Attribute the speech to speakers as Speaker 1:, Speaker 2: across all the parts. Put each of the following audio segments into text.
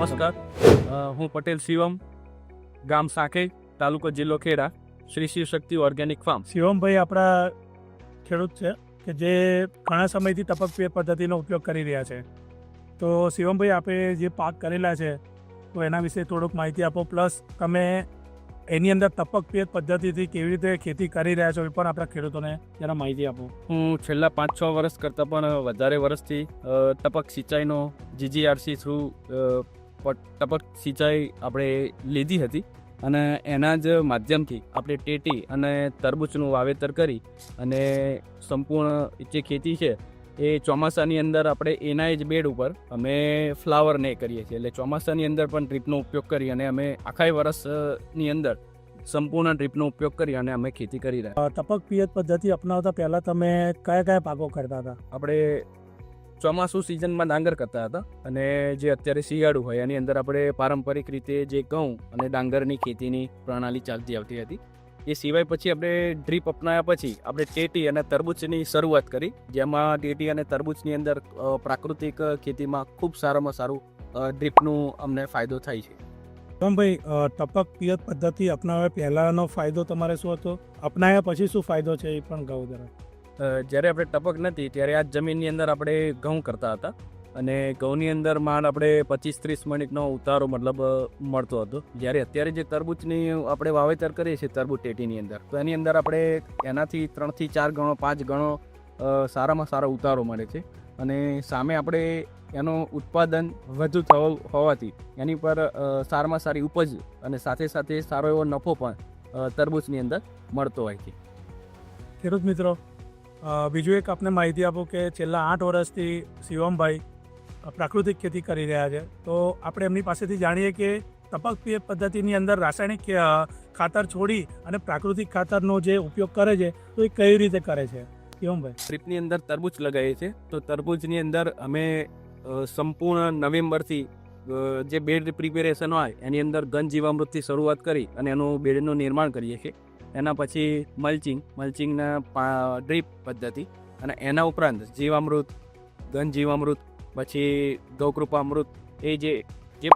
Speaker 1: નમસ્કાર, હું પટેલ શિવમ, ગામ સાંખે, તાલુકો જિલ્લો ખેડા, શ્રી શિવ શક્તિ ઓર્ગેનિક ફાર્મ.
Speaker 2: શિવમભાઈ આપણા ખેડૂત છે કે જે ઘણા સમયથી ટપક પિયત પદ્ધતિનો ઉપયોગ કરી રહ્યા છે. તો શિવમભાઈ આપે જે પાક કરેલા છે તો એના વિશે થોડુંક માહિતી આપો, પ્લસ તમે એની અંદર ટપક પિયત પદ્ધતિથી કેવી રીતે ખેતી કરી રહ્યા છો એ પણ આપણા ખેડૂતોને જરા માહિતી આપો.
Speaker 1: હું છેલ્લા 5-6 વર્ષ કરતાં પણ વધારે વર્ષથી ટપક સિંચાઈનો GGRC થ્રુ ટપક સિંચાઈ આપણે લીધી હતી અને એના જ માધ્યમથી આપણે ટેટી અને તરબૂચનું વાવેતર કરી અને સંપૂર્ણ જે ખેતી છે એ ચોમાસાની અંદર આપણે એના જ બેડ ઉપર અમે ફ્લાવરને કરીએ છીએ. એટલે ચોમાસાની અંદર પણ ડ્રીપનો ઉપયોગ કરી અને અમે આખા વર્ષની અંદર સંપૂર્ણ ડ્રીપનો ઉપયોગ કરી અને અમે ખેતી કરી રહ્યા.
Speaker 2: ટપક પિયત પદ્ધતિ અપનાવતા પહેલાં તમે કયા કયા પાકો કરતા હતા?
Speaker 1: આપણે ચોમાસું સિઝનમાં ડાંગર કરતા હતા અને જે અત્યારે શિયાળુ હોય એની અંદર આપણે પારંપરિક રીતે જે ઘઉં અને ડાંગરની ખેતીની પ્રણાલી ચાલતી આવતી હતી. એ સિવાય પછી આપણે ડ્રીપ અપનાવ્યા પછી આપણે ટેટી અને તરબૂચની શરૂઆત કરી, જેમાં ટેટી અને તરબૂચની અંદર પ્રાકૃતિક ખેતીમાં ખૂબ સારામાં સારું ડ્રીપનું અમને ફાયદો થાય છે.
Speaker 2: શિવમભાઈ, ટપક પિયત પદ્ધતિ અપનાવ્યા પહેલાંનો ફાયદો તમારે શું હતો? અપનાવ્યા પછી શું ફાયદો છે એ પણ કહો જરા.
Speaker 1: જ્યારે આપણે ટપક નથી ત્યારે આ જમીનની અંદર આપણે ઘઉં કરતા હતા અને ઘઉંની અંદર માંડ આપણે 25-30 મિનિટનો ઉતારો મતલબ મળતો હતો. જ્યારે અત્યારે જે તરબૂચની આપણે વાવેતર કરીએ છીએ તરબૂચ ટેટીની અંદર, તો એની અંદર આપણે એનાથી 3-4 ગણો 5 ગણો સારામાં સારો ઉતારો મળે છે અને સામે આપણે એનું ઉત્પાદન વધુ હોવાથી એની પર સારામાં સારી ઉપજ અને સાથે સાથે સારો એવો નફો પણ તરબૂચની અંદર મળતો હોય છે.
Speaker 2: ખેડૂત મિત્રો, બીજું એક આપને માહિતી આપો કે છેલ્લા 8 વર્ષથી શિવમભાઈ પ્રાકૃતિક ખેતી કરી રહ્યા છે. તો આપણે એમની પાસેથી જાણીએ કે ટપક પિયત પદ્ધતિની અંદર રાસાયણિક ખાતર છોડી અને પ્રાકૃતિક ખાતરનો જે ઉપયોગ કરે છે તો એ કઈ રીતે કરે છે શિવમભાઈ?
Speaker 1: ટ્રીપની અંદર તરબૂચ લગાવીએ છીએ તો તરબૂચની અંદર અમે સંપૂર્ણ નવેમ્બરથી જે બેડ પ્રિપેરેશન હોય એની અંદર ઘન જીવામૃતથી શરૂઆત કરી અને એનું બેડનું નિર્માણ કરીએ છીએ. એના પછી મલ્ચિંગના ડ્રીપ પદ્ધતિ અને એના ઉપરાંત જીવામૃત, ઘન જીવામૃત, પછી ગૌકૃપામૃત, એ જે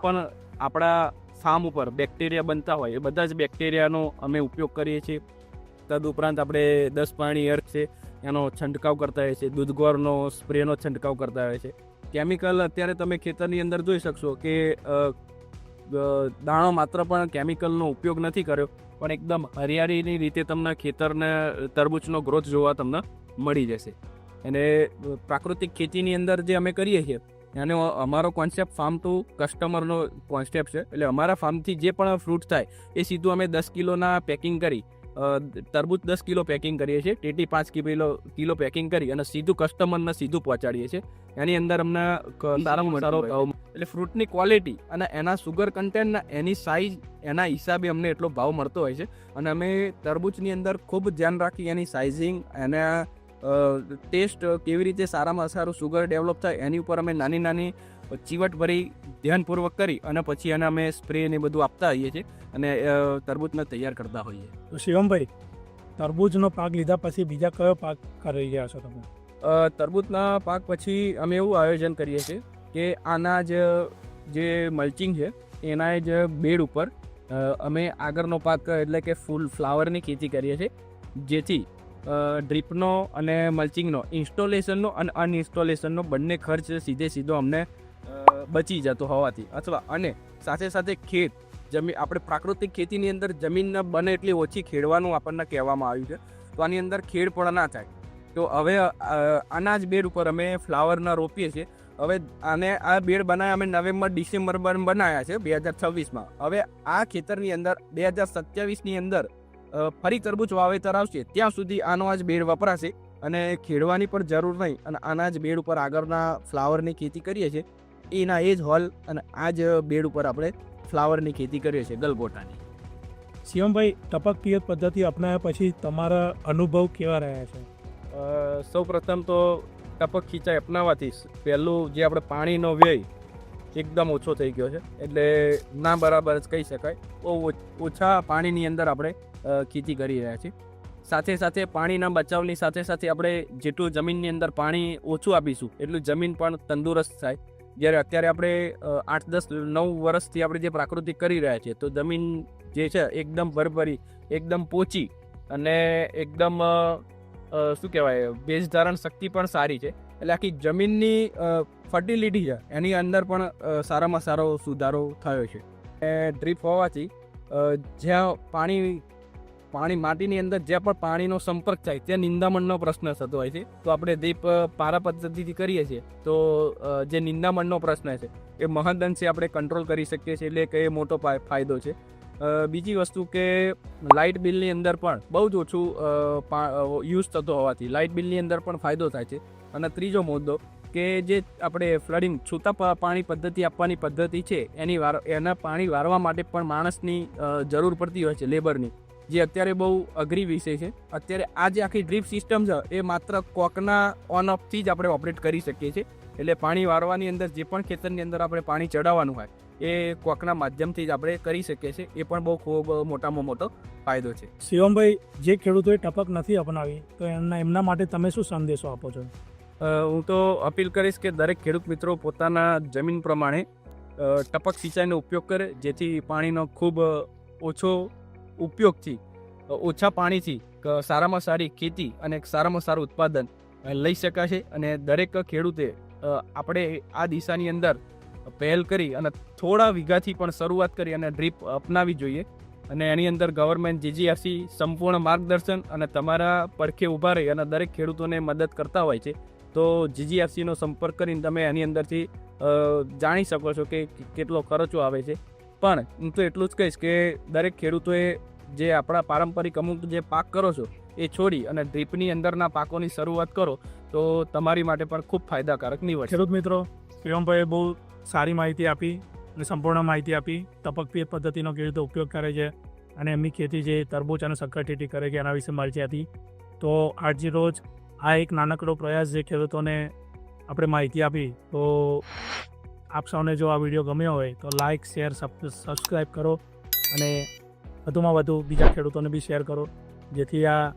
Speaker 1: પણ આપણા ફાર્મ ઉપર બેક્ટેરિયા બનતા હોય એ બધા જ બેક્ટેરિયાનો અમે ઉપયોગ કરીએ છીએ. તદુપરાંત આપણે 10 પાણી અર્ક છે એનો છંટકાવ કરતા હોઈએ છીએ, દૂધગોળનો સ્પ્રેનો છંટકાવ કરતા હોય છે. કેમિકલ અત્યારે તમે ખેતરની અંદર જોઈ શકશો કે દાણો માત્ર પણ કેમિકલનો ઉપયોગ નથી કર્યો, પણ એકદમ હરિયાળીની રીતે તમને ખેતરને તરબૂચનો ગ્રોથ જોવા તમને મળી જશે. અને પ્રાકૃતિક ખેતીની અંદર જે અમે કરીએ છીએ એનો અમારો કોન્સેપ્ટ ફાર્મ ટુ કસ્ટમરનો કોન્સેપ્ટ છે. એટલે અમારા ફાર્મથી જે પણ ફ્રૂટ થાય એ સીધું અમે 10 કિલોના પેકિંગ કરી, તરબૂચ 10 કિલો પેકિંગ કરીએ છીએ, ટેટી 5 કિલો પેકિંગ કરી અને સીધું કસ્ટમરને સીધું પહોંચાડીએ છીએ. એની અંદર અમને સારામાં સારો ભાવ, એટલે ફ્રૂટની ક્વોલિટી અને એના સુગર કન્ટેન્ટ, એની સાઇઝ, એના હિસાબે અમને એટલો ભાવ મળતો હોય છે. અને અમે તરબૂચની અંદર ખૂબ ધ્યાન રાખી એની સાઇઝિંગ, એના ટેસ્ટ કેવી રીતે સારામાં સારું સુગર ડેવલપ થાય એની ઉપર અમે નાની નાની ચીવટ ભરી ધ્યાનપૂર્વક કરી અને પછી એને અમે સ્પ્રે ને બધું આપતા હોઈએ છીએ અને તરબૂચને તૈયાર કરતા હોઈએ.
Speaker 2: તો શિવમભાઈ, તરબૂચનો પાક લીધા પછી બીજા કયો પાક કરી રહ્યા છો તમે?
Speaker 1: તરબૂચના પાક પછી અમે એવું આયોજન કરીએ છીએ કે આના જે મલ્ચિંગ છે એના જ બેડ ઉપર અમે આગળનો પાક એટલે કે ફૂલ ફ્લાવરની ખેતી કરીએ છીએ, જેથી ડ્રીપનો અને મલ્ચિંગનો, ઇન્સ્ટોલેશનનો અને અનઇન્સ્ટોલેશનનો બંને ખર્ચ સીધો અમને બચી જતો હોવાથી, અથવા અને સાથે સાથે જમીન આપણે પ્રાકૃતિક ખેતીની અંદર જમીનને બને એટલી ઓછી ખેડવાનું આપણને કહેવામાં આવ્યું છે. તો આની અંદર ખેડ પણ ના થાય. તો હવે આના જ બેડ ઉપર અમે ફ્લાવરના રોપીએ છીએ. હવે આને આ બેડ બનાવ્યા અમે નવેમ્બર-ડિસેમ્બર બનાવ્યા છે 2026માં. હવે આ ખેતરની અંદર 2027ની અંદર ફરી તરબૂચ વાવેતર આવશે ત્યાં સુધી આનો આ જ બેડ વપરાશે અને ખેડવાની પણ જરૂર નહીં. અને આના જ બેડ ઉપર આગળના ફ્લાવરની ખેતી કરીએ છીએ એના એ જ હોલ અને આ જ બેડ ઉપર આપણે ફ્લાવરની ખેતી કરીએ છીએ ગલગોટાની.
Speaker 2: શિવમભાઈ, ટપક પિયત પદ્ધતિ અપનાવ્યા પછી તમારા અનુભવ કેવા રહ્યા છે?
Speaker 1: સૌ પ્રથમ તો ટપક સિંચાઈ અપનાવવાથી પહેલું જે આપણે પાણીનો વ્યય એકદમ ઓછો થઈ ગયો છે. એટલે ના બરાબર જ કહી શકાય. બહુ ઓછા પાણીની અંદર આપણે ખેતી કરી રહ્યા છીએ. સાથે સાથે પાણીના બચાવની સાથે સાથે આપણે જેટલું જમીનની અંદર પાણી ઓછું આપીશું એટલું જમીન પણ તંદુરસ્ત થાય. જ્યારે અત્યારે આપણે 8-10-9 વર્ષથી આપણે જે પ્રાકૃતિક કરી રહ્યા છીએ તો જમીન જે છે એકદમ ભરભરી, એકદમ પોચી અને એકદમ શું કહેવાય ભેજ ધારણ શક્તિ પણ સારી છે. એટલે આખી જમીનની ફર્ટિલિટી છે એની અંદર પણ સારામાં સારો સુધારો થયો છે. ડ્રીપ હોવાથી જ્યાં પાણી માટીની અંદર જ્યાં પણ પાણીનો સંપર્ક થાય ત્યાં નિંદામણનો પ્રશ્ન થતો હોય છે. તો આપણે ડ્રીપ પારા પદ્ધતિથી કરીએ છીએ તો જે નિંદામણનો પ્રશ્ન છે એ મહદઅંશે આપણે કંટ્રોલ કરી શકીએ છીએ, એટલે કે એ મોટો ફાયદો છે. બીજી વસ્તુ કે લાઇટ બિલની અંદર પણ બહુ જ ઓછું યુઝ થતો હોવાથી લાઇટ બિલની અંદર પણ ફાયદો થાય છે. અને ત્રીજો મુદ્દો કે જે આપણે ફ્લડિંગ છૂટા પાણી પદ્ધતિ આપવાની પદ્ધતિ છે એના પાણી વારવા માટે પણ માણસની જરૂર પડતી હોય છે, લેબરની, જે અત્યારે બહુ અઘરી વિષય છે. અત્યારે આ જે આખી ડ્રીપ સિસ્ટમ છે એ માત્ર કોકના ઓન ઓફથી જ આપણે ઓપરેટ કરી શકીએ છીએ. એટલે પાણી વારવાની અંદર જે પણ ખેતરની અંદર આપણે પાણી ચડાવવાનું હોય એ કોકના માધ્યમથી જ આપણે કરી શકીએ છીએ. એ પણ બહુ ખૂબ મોટામાં મોટો ફાયદો છે.
Speaker 2: શિવમભાઈ, જે ખેડૂતોએ ટપક નથી અપનાવી તો એમના માટે તમે શું સંદેશો આપો છો?
Speaker 1: હું તો અપીલ કરીશ કે દરેક ખેડૂત મિત્રો પોતાના જમીન પ્રમાણે ટપક સિંચાઈનો ઉપયોગ કરે, જેથી પાણીનો ખૂબ ઓછો ઉપયોગથી ઓછા પાણીથી સારામાં સારી ખેતી અને સારામાં સારું ઉત્પાદન લઈ શકાશે. અને દરેક ખેડૂતે આપણે આ દિશાની અંદર પહેલ કરી અને થોડા વીઘાથી પણ શરૂઆત કરી અને ડ્રીપ અપનાવી જોઈએ. અને એની અંદર ગવર્મેન્ટ જીજીઆરસી સંપૂર્ણ માર્ગદર્શન અને તમારા પડખે ઊભા રહી અને દરેક ખેડૂતોને મદદ કરતા હોય છે. તો જીજીઆરસીનો સંપર્ક કરીને તમે એની અંદરથી જાણી શકો છો કે કેટલો ખર્ચો આવે છે. પણ હું તો એટલું જ કહીશ કે દરેક ખેડૂતોએ જે આપણા પારંપરિક અમુક જે પાક કરો છો એ છોડી અને ડ્રીપની અંદરના પાકોની શરૂઆત કરો તો તમારી માટે પણ ખૂબ ફાયદાકારક નીવડશે.
Speaker 2: ખેડૂત મિત્રો, શિવમભાઈએ બહુ સારી માહિતી આપી અને સંપૂર્ણ માહિતી આપી. ટપક પિયત પદ્ધતિનો કેવી રીતે ઉપયોગ કરે છે અને એમની ખેતી જે તરબૂચ અને શક્કરટેટી કરે છે એના વિશે માહિતી હતી. તો આજની રોજ આ એક નાનકડો પ્રયાસ જે ખેડૂતોને આપણે માહિતી આપી, તો આપ સૌને જો આ વિડીયો ગમ્યો હોય તો લાઇક, શેર, સબસ્ક્રાઈબ કરો અને વધુમાં વધુ બીજા ખેડૂતોને બી શેર કરો, જેથી આ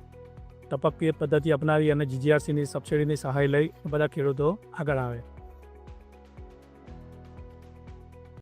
Speaker 2: ટપક પિયત પદ્ધતિ અપનાવી અને જીજીઆરસીની સબસિડીની સહાય લઈ બધા ખેડૂતો આગળ આવે.